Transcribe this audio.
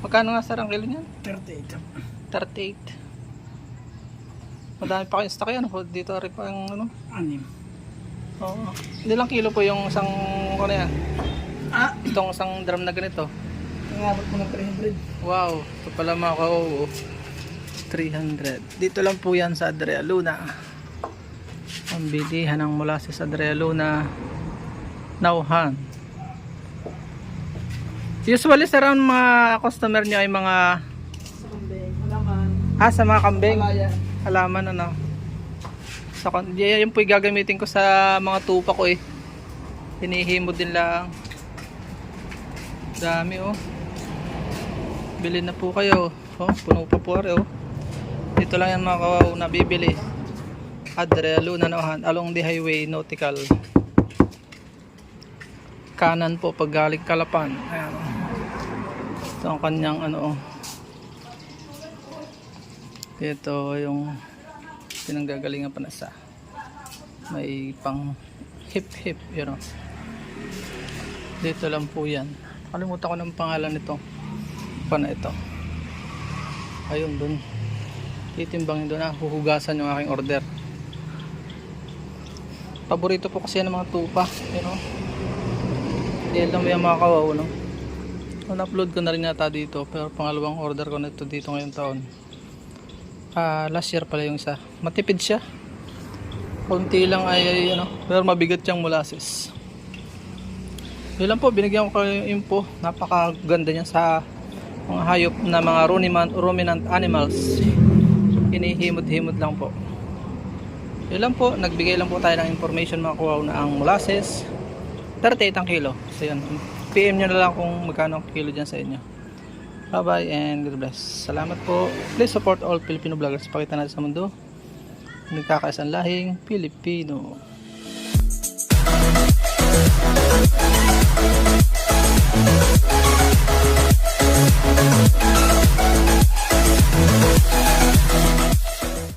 Magkano nga sir ang kilo niyan? 38. 38. Madami pa kayong stock yan. Dito rin pa yung ano. 6. Oo. Ilang kilo po yung isang ano yan? Ah, Itong isang drum na ganito. nangabot mo ng 300. Wow. Ito pala mga ka-oo. 300. Dito lang po yan sa Adria Luna. Ang bilihan ng molasses sa Adria Luna. Nauhan. Usually sir, ang mga customer nyo ay mga Sa kambing, halaman, sa mga kambing. palayan. Halaman ano. Yan po yung gagamitin ko sa mga tupa ko eh. Hinihimo din lang. Dami oh. Bilhin na po kayo. Oh, puno pa po rin oh. Dito lang yan mga kawaw na bibili. Adria Luna Nauhan along the highway nautical. Kanan po pag galing Kalapan. Ayan. Ito ang kanyang ano. Ito yung pinanggagalingan pa na sa may pang hip you know. Dito lang po yan. Kalimutan ko ng pangalan nito. Pa na ito. Ayun dun. Titimbangin doon na. Huhugasan yung aking order. Paborito po kasi yan ng mga tupa. You know. Dahil lang may mga kawaw, no? Na-upload ko na rin yata dito. Pero pangalawang order ko na ito dito ngayong taon. Last year pala yung isa. Matipid siya. Kunti lang ay ano. Pero mabigat siyang molasses. Yun lang po. Binigyan ko kayo yung info. Napakaganda niya sa mga hayop na mga ruminant animals. Hinihimod-himod lang po. Yun lang po. Nagbigay lang po tayo ng information mga kuwaw na ang molasses 38 ang kilo. So yun, PM nyo na lang kung magkano ang kilo dyan sa inyo. Bye bye and God bless. Salamat po. Please support all Filipino vloggers. Pakita natin sa mundo. Nagkakaisang lahing Pilipino.